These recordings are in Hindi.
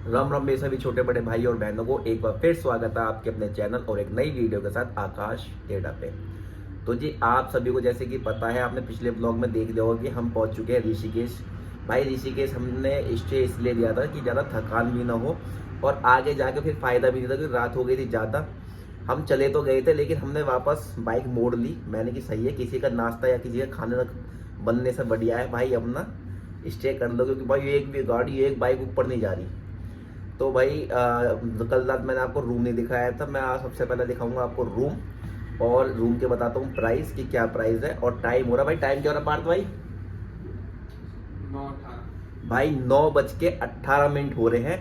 राम राम मेरे सभी छोटे बड़े भाई और बहनों को एक बार फिर स्वागत है आपके अपने चैनल और एक नई वीडियो के साथ आकाश टेढ़ा पे। तो जी आप सभी को जैसे कि पता है, आपने पिछले ब्लॉग में देख लिया होगा कि हम पहुंच चुके हैं ऋषिकेश। भाई ऋषिकेश हमने स्टे इसलिए लिया था कि ज़्यादा थकान भी ना हो और आगे जाके फिर फ़ायदा भी नहीं था, क्योंकि रात हो गई थी ज़्यादा। हम चले तो गए थे लेकिन हमने वापस बाइक मोड़ ली। मैंने कि सही है, किसी का नाश्ता या किसी का खाने बनने से बढ़िया है भाई अपना स्टे कर लो, क्योंकि भाई एक भी गाड़ी एक बाइक ऊपर नहीं जा रही। तो भाई कल रात मैंने आपको रूम नहीं दिखाया था, मैं आज सबसे पहले दिखाऊंगा आपको रूम और रूम के बताता हूँ प्राइस कि क्या प्राइस है और टाइम हो रहा। भाई टाइम क्या हो रहा पार्थ भाई? 9:18 भाई 9:18 हो रहे हैं।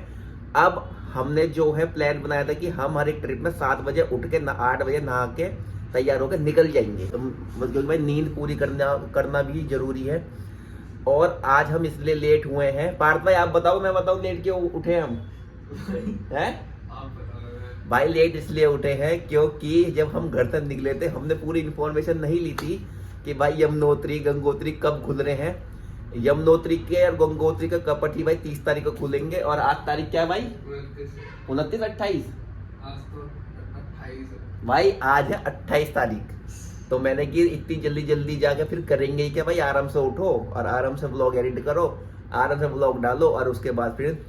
अब हमने जो है प्लान बनाया था कि हम हर एक ट्रिप में 7 बजे उठ के 8 बजे नहा के तैयार होकर निकल जाएंगे, तो क्योंकि भाई नींद पूरी करना भी जरूरी है। और आज हम इसलिए लेट हुए हैं। पार्थ भाई आप बताओ, मैं बताऊं लेट क्यों उठे हम? हैं? आप बताओ। भाई लेट इसलिए उठे हैं क्योंकि जब हम घर से निकले थे हमने पूरी इन्फॉर्मेशन नहीं ली थी कि भाई यमुनोत्री गंगोत्री कब खुल रहे हैं। यमुनोत्री के और गंगोत्री का कपट ही भाई 30 तारीख को खुलेंगे। और आज तारीख क्या है भाई? 29 28। आज तो 28 है। भाई आज है 28 तारीख। तो मैंने कि इतनी जल्दी जल्दी जाके फिर करेंगे ही क्या भाई, आराम से उठो और आराम से व्लॉग एडिट करो, आराम से व्लॉग डालो और उसके बाद फिर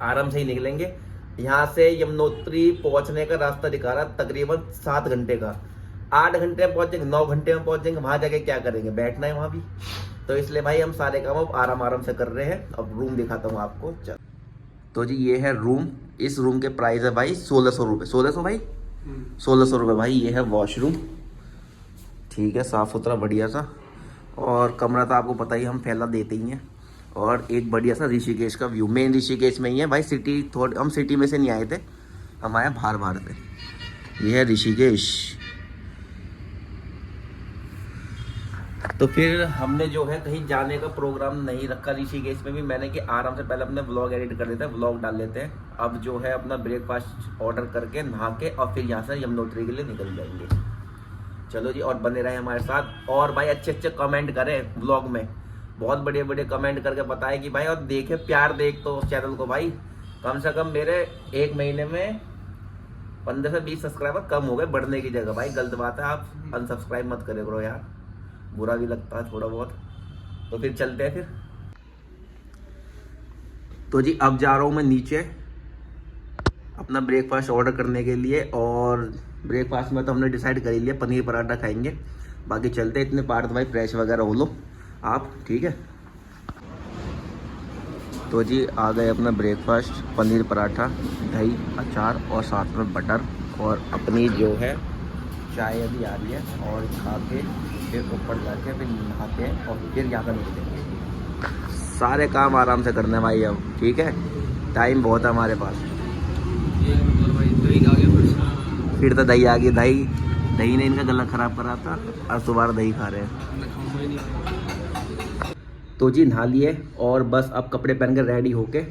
आराम से ही निकलेंगे। यहाँ से यमुनोत्री पहुंचने का रास्ता दिखा रहा तकरीबन 7 घंटे का। 8 घंटे में पहुंचेंगे, 9 घंटे में पहुंचेंगे। वहां जाके क्या करेंगे, बैठना है वहां भी। तो इसलिए भाई हम सारे काम अब आराम आराम से कर रहे हैं। अब रूम दिखाता हूँ आपको। चल तो जी ये है रूम। इस रूम के प्राइस है भाई 1600 रुपये। 1600 भाई, 1600 रुपये भाई। ये है वॉशरूम, ठीक है, साफ़ सुथरा बढ़िया सा। और कमरा तो आपको पता ही हम फैला देते ही हैं। और एक बढ़िया सा ऋषिकेश का व्यू, मेन ऋषिकेश में ही है भाई। सिटी थोड़ी हम सिटी में से नहीं आए थे, हम आए बाहर बाहर से। ये है ऋषिकेश। तो फिर हमने जो है कहीं जाने का प्रोग्राम नहीं रखा ऋषिकेश में भी। मैंने कि आराम से पहले अपने व्लॉग एडिट कर लेते हैं, व्लॉग डाल लेते हैं। अब जो है अपना ब्रेकफास्ट ऑर्डर करके नहा के और फिर यहाँ से यमुनोत्री के लिए निकल जाएंगे। चलो जी, और बने रहे हमारे साथ। और भाई अच्छे अच्छे कमेंट करें व्लॉग में, बहुत बढ़िया बढ़िया कमेंट करके बताएं कि भाई, और देखे प्यार देख तो चैनल को भाई। कम से कम मेरे एक महीने में 15 से 20 सब्सक्राइबर कम हो गए, बढ़ने की जगह। भाई गलत बात है, आप अनसब्सक्राइब मत करे करो यार, बुरा भी लगता है थोड़ा बहुत। तो फिर चलते हैं फिर। तो जी अब जा रहा हूँ मैं नीचे अपना ब्रेकफास्ट ऑर्डर करने के लिए। और ब्रेकफास्ट में तो हमने डिसाइड कर ही लिया, पनीर पराठा खाएंगे। बाकी चलते इतने पार्ट भाई फ्रेश वगैरह हो लो आप, ठीक है। तो जी आ गए अपना ब्रेकफास्ट, पनीर पराठा, दही, अचार और साथ में बटर। और अपनी जो है चाय अभी आ रही है। और खा के फिर ऊपर जाके फिर नहाते हैं और फिर यहाँ पर निकलेंगे। सारे काम आराम से करने भाई अब, ठीक है। टाइम बहुत है हमारे पास। भाई दही आ गया फिर तो दही आ गई। दही ने इनका गला खराब करा था, अब दोबारा दही खा रहे हैं। मैं खाऊंगा ही नहीं। तो जी नहा लिए और बस अब कपड़े पहन कर रेडी होके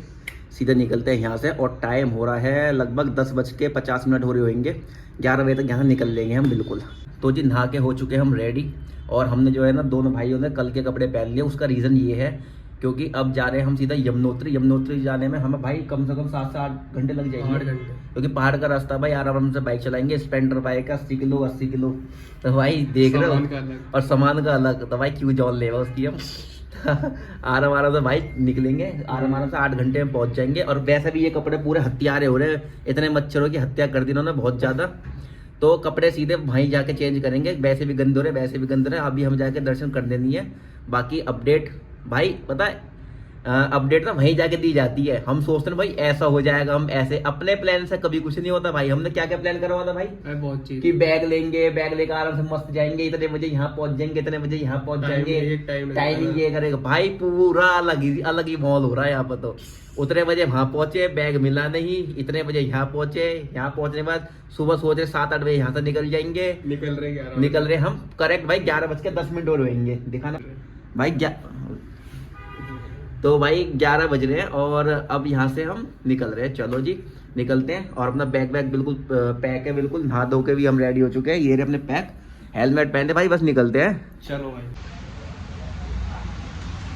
सीधे निकलते हैं यहाँ से। और टाइम हो रहा है लगभग 10:50 हो रहे होंगे। 11 बजे तक यहाँ निकल लेंगे हम बिल्कुल। तो जी नहा के हो चुके हम रेडी। और हमने जो है ना दोनों भाइयों ने कल के कपड़े पहन लिए। उसका रीज़न ये है क्योंकि अब जा रहे हैं हम सीधा यमुनोत्री जाने में हमें भाई कम से कम 7 से 8 घंटे लग जाएंगे। 8 घंटे, क्योंकि पहाड़ का रास्ता भाई, आराम से बाइक चलाएंगे। स्प्लेंडर बाइक 80 किलो 80 किलो, तो भाई देख रहे सामान का हो। अलग। और सामान का अलग, तो भाई क्यों जॉन लेगा उसकी हम। आराम से भाई निकलेंगे, आराम से 8 घंटे में पहुंच जाएंगे। और वैसे भी ये कपड़े पूरे हत्यारे हो रहे हैं, इतने मच्छरों की हत्या कर दी इन्होंने बहुत ज़्यादा। तो कपड़े सीधे वहीं जाके चेंज करेंगे, वैसे भी गंदे हो रहे वैसे भी गंदे रहे। अभी हम जाके दर्शन कर देनी है। बाकी अपडेट भाई पता है, अपडेट ना वहीं जाके दी जाती है। हम सोचते हैं भाई ऐसा हो जाएगा, हम ऐसे अपने प्लान से कभी कुछ नहीं होता भाई। हमने क्या क्या प्लान करा हुआ था भाई बहुत चीज कि बैग लेंगे, बैग लेकर आराम से मस्त जाएंगे, इतने बजे यहाँ पहुंच जाएंगे, इतने बजे यहाँ पहुंच जाएंगे, टाइमिंग ये करेगा भाई। पूरा अलग ही माहौल हो रहा है यहाँ पर। तो उतने बजे वहां पहुंचे, बैग मिला नहीं, इतने बजे यहाँ पहुंचे। यहाँ पहुंचने के बाद सुबह सोच रहे 7-8 बजे यहाँ से निकल जाएंगे। निकल रहे हम करेक्ट भाई 11:10 हो रहेंगे दिखाना भाई। तो भाई 11 बज रहे हैं और अब यहाँ से हम निकल रहे हैं। चलो जी निकलते हैं। और अपना बैग बिल्कुल पैक है, बिल्कुल नहा धो के भी हम रेडी हो चुके हैं। ये रहे अपने पैक, हेलमेट पहनते भाई, बस निकलते हैं। चलो भाई।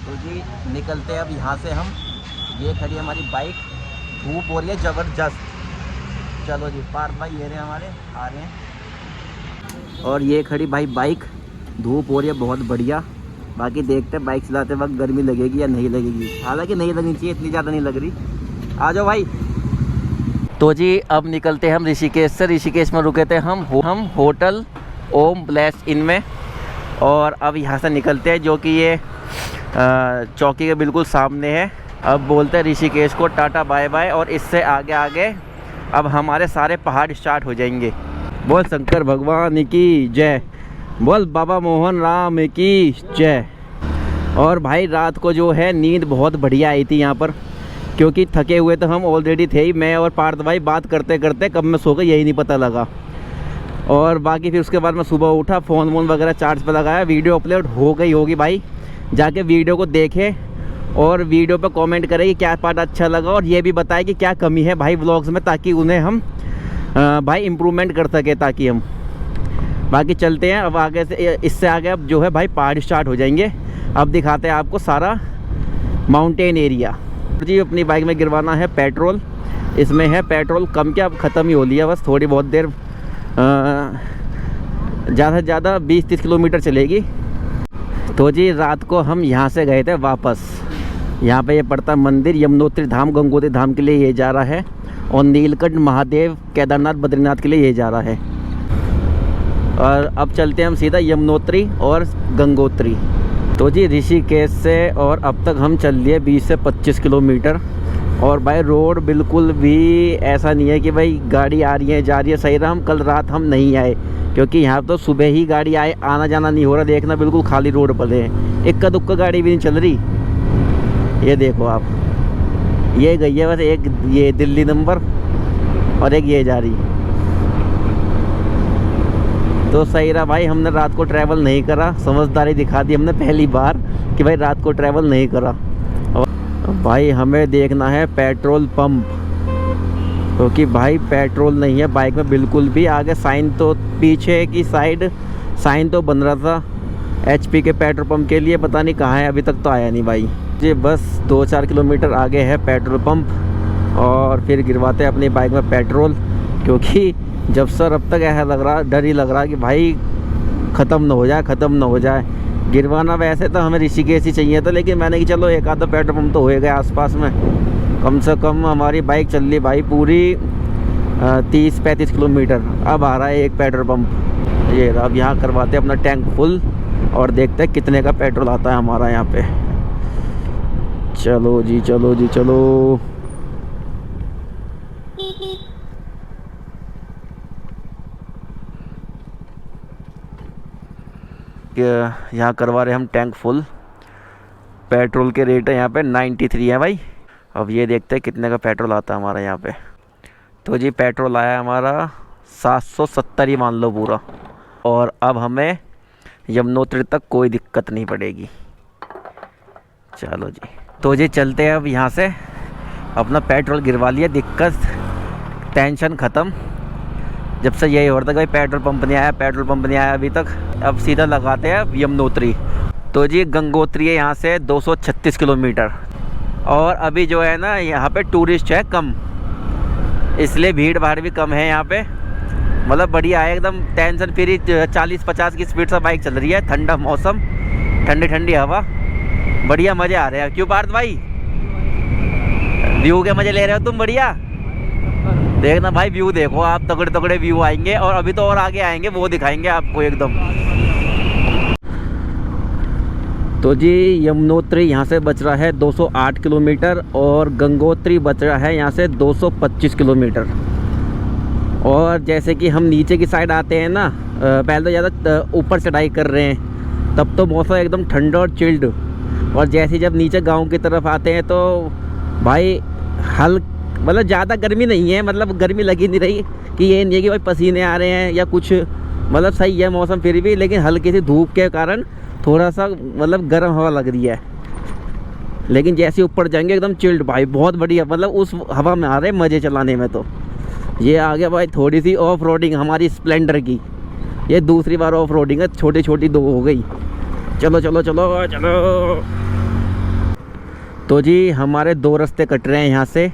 तो जी निकलते हैं अब यहाँ से हम। ये खड़ी हमारी बाइक धूप हो रही है ज़बरदस्त। चलो जी, पार्थ भाई ये रहे हमारे, आ रहे हैं। और ये खड़ी भाई बाइक, धूप हो रही है बहुत बढ़िया। बाकी देखते हैं बाइक चलाते वक्त गर्मी लगेगी या नहीं लगेगी। हालांकि नहीं लगनी चाहिए, इतनी ज़्यादा नहीं लग रही। आ जाओ भाई। तो जी अब निकलते हैं हम ऋषिकेश से। ऋषिकेश में रुके थे हम होटल ओम ब्लेस इन में, और अब यहाँ से निकलते हैं, जो कि ये चौकी के बिल्कुल सामने है। अब बोलते हैं ऋषिकेश को टाटा बाय बाय, और इससे आगे आगे अब हमारे सारे पहाड़ स्टार्ट हो जाएंगे। बोल शंकर भगवान की जय, बोल बाबा मोहन राम की जय। और भाई रात को जो है नींद बहुत बढ़िया आई थी यहाँ पर, क्योंकि थके हुए तो हम ऑलरेडी थे ही। मैं और पार्थ भाई बात करते करते कब मैं सो गया यही नहीं पता लगा। और बाकी फिर उसके बाद मैं सुबह उठा, फ़ोन वोन वगैरह चार्ज पर लगाया। वीडियो अपलोड हो गई होगी भाई, जाके वीडियो को देखे और वीडियो पे कमेंट करें कि क्या पार्ट अच्छा लगा, और ये भी बताएं कि क्या कमी है भाई व्लॉग्स में, ताकि उन्हें हम भाई इम्प्रूवमेंट कर सके, ताकि हम बाकी चलते हैं। अब आगे से, इससे आगे अब जो है भाई पहाड़ स्टार्ट हो जाएंगे। अब दिखाते हैं आपको सारा माउंटेन एरिया। जी अपनी बाइक में गिरवाना है पेट्रोल। इसमें है पेट्रोल कम, क्या अब ख़त्म ही हो लिया, बस थोड़ी बहुत देर, ज़्यादा से ज़्यादा 20-30 किलोमीटर चलेगी। तो जी रात को हम यहाँ से गए थे वापस। यहाँ पे ये पड़ता मंदिर यमुनोत्री धाम, गंगोत्री धाम के लिए ये जा रहा है, और नीलकंठ महादेव केदारनाथ बद्रीनाथ के लिए ये जा रहा है। और अब चलते हैं हम सीधा यमुनोत्री और गंगोत्री। तो जी ऋषिकेश से और अब तक हम चल लिए 20 से 25 किलोमीटर। और भाई रोड बिल्कुल भी ऐसा नहीं है कि भाई गाड़ी आ रही है जा रही है। सही रहा हम कल रात हम नहीं आए, क्योंकि यहाँ तो सुबह ही गाड़ी आए, आना जाना नहीं हो रहा। देखना बिल्कुल खाली रोड पर है, इक्का दुक्का गाड़ी भी नहीं चल रही। ये देखो आप, ये गई है बस एक, ये दिल्ली नंबर, और एक ये जा रही। तो सही रहा भाई, हमने रात को ट्रैवल नहीं करा, समझदारी दिखा दी हमने पहली बार कि भाई रात को ट्रैवल नहीं करा। और भाई हमें देखना है पेट्रोल पंप, क्योंकि भाई पेट्रोल नहीं है बाइक में बिल्कुल भी। आगे साइन तो, पीछे की साइड साइन तो बन रहा था HP के पेट्रोल पंप के लिए, पता नहीं कहाँ है, अभी तक तो आया नहीं भाई जी। बस 2-4 किलोमीटर आगे है पेट्रोल पंप, और फिर गिरवाते हैं अपनी बाइक में पेट्रोल। क्योंकि जब सर अब तक ऐसा लग रहा, डर ही लग रहा कि भाई ख़त्म ना हो जाए, ख़त्म ना हो जाए। गिरवाना वैसे तो हमें ऋषिकेश ही चाहिए था, लेकिन मैंने कि चलो एक आधा पेट्रोल पंप तो होएगा आसपास में। कम से कम हमारी बाइक चल रही भाई पूरी 30-35 किलोमीटर। अब आ रहा है एक पेट्रोल पंप, ये अब यहाँ करवाते हैं अपना टैंक फुल, और देखते हैं कितने का पेट्रोल आता है हमारा यहाँ पे। चलो जी चलो जी चलो। यहाँ करवा रहे हम टैंक फुल। पेट्रोल के रेट है यहाँ पे 93 है भाई। अब ये देखते हैं कितने का पेट्रोल आता है हमारा यहाँ पे। तो जी पेट्रोल आया हमारा 770 ही मान लो पूरा, और अब हमें यमुनोत्री तक कोई दिक्कत नहीं पड़ेगी। चलो जी, तो जी चलते हैं अब यहाँ से। अपना पेट्रोल गिरवा लिया, दिक्कत टेंशन ख़त्म। जब से यही हो रहा था भाई पेट्रोल पंप नहीं आया, पेट्रोल पंप नहीं आया अभी तक। अब सीधा लगाते हैं यमुनोत्री। तो जी गंगोत्री है यहाँ से 236 किलोमीटर, और अभी जो है ना यहाँ पे टूरिस्ट है कम, इसलिए भीड़ भाड़ भी कम है यहाँ पे। मतलब बढ़िया है एकदम, टेंशन फ्री। 40-50 की स्पीड से बाइक चल रही है, ठंडा मौसम, ठंडी ठंडी हवा, बढ़िया मज़े आ रहे हैं। क्यों पार्थ भाई, व्यू के मज़े ले रहे हो तुम? बढ़िया देखना भाई, व्यू देखो आप, तगड़े तगड़े व्यू आएंगे। और अभी तो और आगे आएंगे, वो दिखाएंगे आपको एकदम। तो जी यमुनोत्री यहाँ से बच रहा है 208 किलोमीटर, और गंगोत्री बच रहा है यहाँ से 225 किलोमीटर। और जैसे कि हम नीचे की साइड आते हैं ना, पहले तो ज़्यादा ऊपर चढ़ाई कर रहे हैं, तब तो मौसम एकदम ठंडा और चिल्ड। और जैसे जब नीचे गांव की तरफ आते हैं तो भाई मतलब ज़्यादा गर्मी नहीं है, मतलब गर्मी लगी नहीं रही कि ये नहीं है कि भाई पसीने आ रहे हैं या कुछ, मतलब सही है मौसम फिर भी। लेकिन हल्की सी धूप के कारण थोड़ा सा मतलब गर्म हवा लग रही है। लेकिन जैसे ऊपर जाएंगे एकदम चिल्ड भाई, बहुत बढ़िया, मतलब उस हवा में आ रहे हैं मज़े चलाने में। तो ये आ गया भाई थोड़ी सी ऑफ रोडिंग हमारी स्प्लेंडर की, ये दूसरी बार ऑफ रोडिंग है, छोटी छोटी 2 हो गई। चलो चलो चलो चलो। तो जी हमारे 2 रास्ते कट रहे हैं यहाँ से।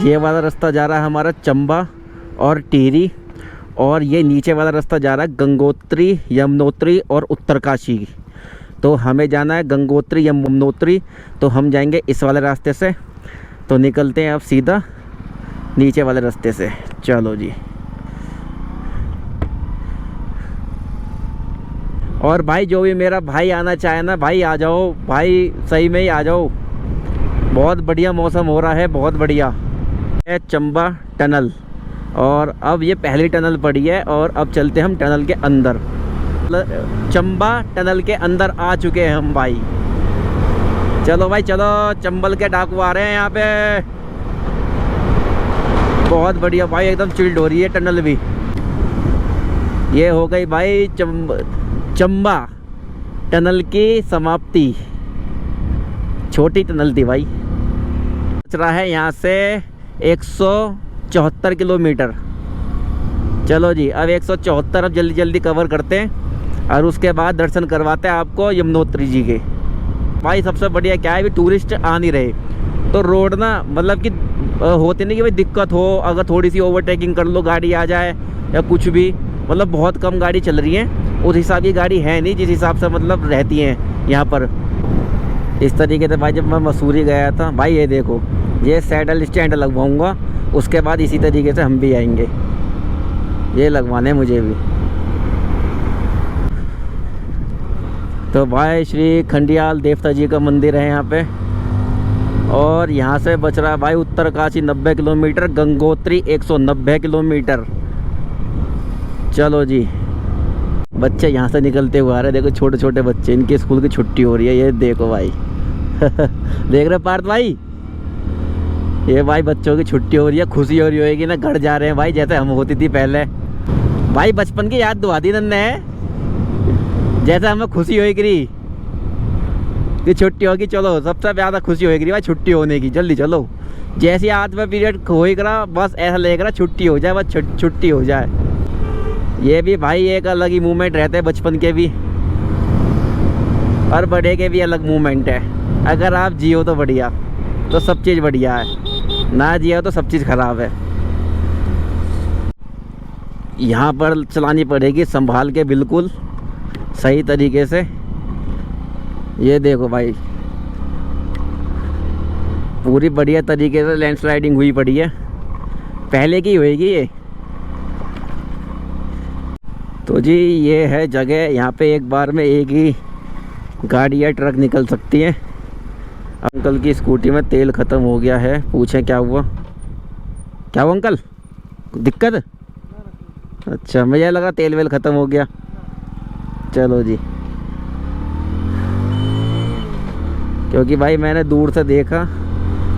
ये वाला रास्ता जा रहा है हमारा चंबा और टिहरी, और ये नीचे वाला रास्ता जा रहा है गंगोत्री, यमुनोत्री और उत्तरकाशी। तो हमें जाना है गंगोत्री यमुनोत्री, तो हम जाएंगे इस वाले रास्ते से। तो निकलते हैं अब सीधा नीचे वाले रास्ते से। चलो जी। और भाई जो भी मेरा भाई आना चाहे ना भाई आ जाओ भाई, सही में ही आ जाओ। बहुत बढ़िया मौसम हो रहा है, बहुत बढ़िया है। चंबा टनल, और अब ये पहली टनल पड़ी है और अब चलते हम टनल के अंदर। चंबा टनल के अंदर आ चुके हैं हम भाई। चलो भाई चलो, चंबल के डाकू आ रहे हैं यहाँ पे। बहुत बढ़िया भाई, एकदम चिल्ड हो रही है टनल भी। ये हो गई भाई चंबा टनल की समाप्ति। छोटी टनल थी भाई। बच रहा है यहाँ से 174 किलोमीटर। चलो जी, अब 174 अब जल्दी जल्दी कवर करते हैं और उसके बाद दर्शन करवाते हैं आपको यमुनोत्री जी के। भाई सबसे बढ़िया क्या है, भी टूरिस्ट आ नहीं रहे तो रोड ना, मतलब कि होती नहीं कि भाई दिक्कत हो, अगर थोड़ी सी ओवरटेकिंग कर लो गाड़ी आ जाए या कुछ भी, मतलब बहुत कम गाड़ी चल रही है। उस हिसाब की गाड़ी है नहीं जिस हिसाब से मतलब रहती हैं यहाँ पर। इस तरीके से भाई जब मैं मसूरी गया था भाई, ये देखो ये सैडल स्टैंड लगवाऊंगा, उसके बाद इसी तरीके से हम भी आएंगे। ये लगवाने मुझे भी। तो भाई श्री खंडियाल देवता जी का मंदिर है यहाँ पे, और यहाँ से बच रहा है भाई उत्तरकाशी 90 किलोमीटर, गंगोत्री 190 किलोमीटर। चलो जी, बच्चे यहाँ से निकलते हुए आ रहे हैं। देखो छोटे छोटे बच्चे, इनके स्कूल की छुट्टी हो रही है। ये देखो भाई देख रहे पार्थ भाई, ये भाई बच्चों की छुट्टी हो रही है, खुशी हो रही होगी ना, घर जा रहे हैं भाई जैसे हम होती थी पहले। भाई बचपन की याद दुआ दी नन्ने, जैसे हमें खुशी होगी कि छुट्टी होगी। चलो सबसे ज़्यादा खुशी होगी भाई छुट्टी होने की। जल्दी चलो, जैसे आज में पीरियड हो करा बस ऐसा लगेगा छुट्टी हो जाए, बस छुट्टी हो जाए। ये भी भाई एक अलग ही मूवमेंट रहते हैं बचपन के भी, और बड़े के भी अलग मूवमेंट है। अगर आप जियो तो बढ़िया, तो सब चीज़ बढ़िया है, ना जियो तो सब चीज़ ख़राब है। यहाँ पर चलानी पड़ेगी संभाल के, बिल्कुल सही तरीके से। ये देखो भाई पूरी बढ़िया तरीके से लैंडस्लाइडिंग हुई पड़ी है, पहले की होएगी ये। तो जी ये है जगह, यहाँ पे एक बार में एक ही गाड़ी या ट्रक निकल सकती है। अंकल की स्कूटी में तेल ख़त्म हो गया है, पूछें क्या हुआ। क्या हुआ अंकल, दिक्कत? अच्छा, मुझे लगा तेल वेल ख़त्म हो गया। चलो जी, क्योंकि भाई मैंने दूर से देखा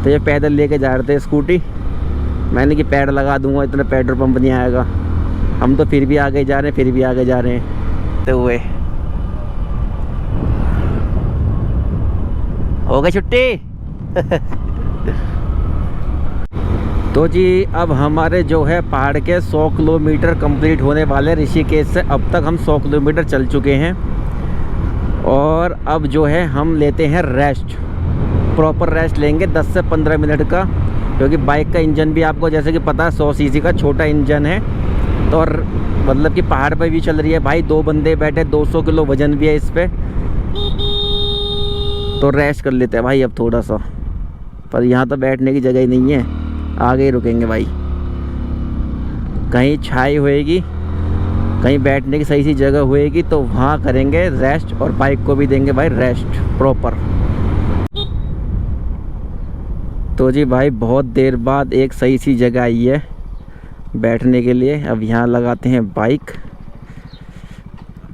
तो ये पैदल लेके जा रहे थे स्कूटी। मैंने कि पैड लगा दूंगा, इतना पेट्रोल पंप नहीं आएगा। हम तो फिर भी आगे जा रहे हैं, फिर भी आगे जा रहे हैं। तो हुए हो गई छुट्टी तो जी अब हमारे जो है पहाड़ के 100 किलोमीटर कंप्लीट होने वाले ऋषिकेश से। अब तक हम 100 किलोमीटर चल चुके हैं, और अब जो है हम लेते हैं रेस्ट, प्रॉपर रेस्ट लेंगे 10 से 15 मिनट का, क्योंकि बाइक का इंजन भी आपको जैसे कि पता है 100 सीसी का छोटा इंजन है। तो मतलब कि पहाड़ पे भी चल रही है भाई, 2 बंदे बैठे, 200 किलो वजन भी है इस पे। तो रेस्ट कर लेते हैं भाई अब थोड़ा सा, पर यहाँ तो बैठने की जगह ही नहीं है, आगे ही रुकेंगे भाई। कहीं छाई होएगी, कहीं बैठने की सही सी जगह होएगी तो वहाँ करेंगे रेस्ट, और बाइक को भी देंगे भाई रेस्ट प्रॉपर। तो जी भाई बहुत देर बाद एक सही सी जगह आई है बैठने के लिए। अब यहाँ लगाते हैं बाइक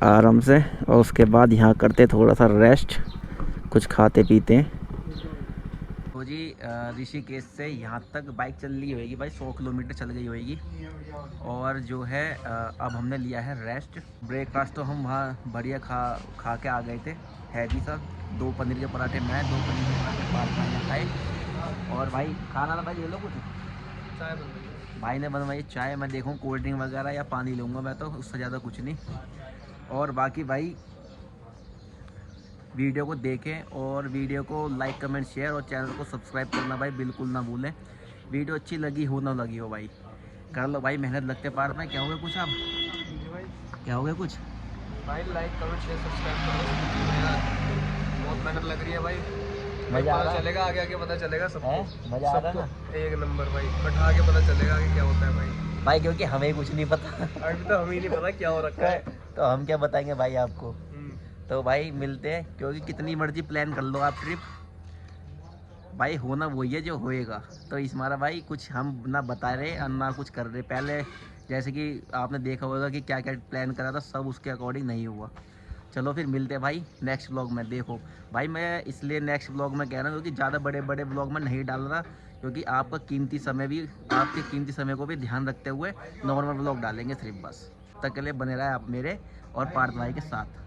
आराम से, और उसके बाद यहाँ करते थोड़ा सा रेस्ट, कुछ खाते पीते हैं। तो जी ऋषिकेश से यहाँ तक बाइक चल रही होगी भाई, 100 किलोमीटर चल गई होगी। और जो है अब हमने लिया है रेस्ट। ब्रेकफास्ट तो हम वहाँ बढ़िया खा के आ गए थे, हैवी सा। 2 पनीर के पराठे मैं, 2 पनीर के पराठे पार्थ खाए। और भाई खाना ना भाई ले लो कुछ, चाय बन रही है भाई ने बनवाई चाय। मैं देखूँ कोल्ड ड्रिंक वगैरह या पानी लूँगा मैं, तो उससे ज़्यादा कुछ नहीं। और बाकी भाई वीडियो को देखें, और वीडियो को लाइक कमेंट शेयर, और चैनल को सब्सक्राइब करना भाई बिल्कुल ना भूलें, वीडियो अच्छी लगी हो ना लगी हो भाई, कर लो भाई मेहनत लगते पार्ट में। क्या हो गया कुछ आप, जी भाई। क्या हो गया कुछ? भाई लाइक करो, शेयर, सब्सक्राइब करो यार, बहुत मेहनत लग रही है भाई। मजा आ पता रहा चलेगा आगे आगे, पता चलेगा सबको। है? मजा आ रहा ना सबको एक नंबर भाई, बट आगे पता चलेगा आगे क्या होता है भाई। भाई, क्योंकि हमें कुछ नहीं पता। अभी तो हमें ही नहीं पता क्या हो रखा है। तो हम क्या बताएंगे भाई आपको। हम्म। तो भाई मिलते हैं, क्योंकि कितनी मर्जी प्लान कर लो आप ट्रिप, भाई होना वही है जो होएगा। तो इस मारा भाई कुछ हम ना बता रहे और ना कुछ कर रहे। पहले जैसे कि आपने देखा होगा कि क्या क्या प्लान करा था, सब उसके अकॉर्डिंग नहीं हुआ। चलो फिर मिलते हैं भाई नेक्स्ट ब्लॉग में। देखो भाई, मैं इसलिए नेक्स्ट ब्लॉग में कह रहा हूँ क्योंकि ज़्यादा बड़े बड़े ब्लॉग में नहीं डाल रहा, क्योंकि आपका कीमती समय भी, आपके कीमती समय को भी ध्यान रखते हुए नॉर्मल ब्लॉग डालेंगे सिर्फ बस। तब तक के लिए बने रहे आप मेरे और पार्थ भाई के साथ।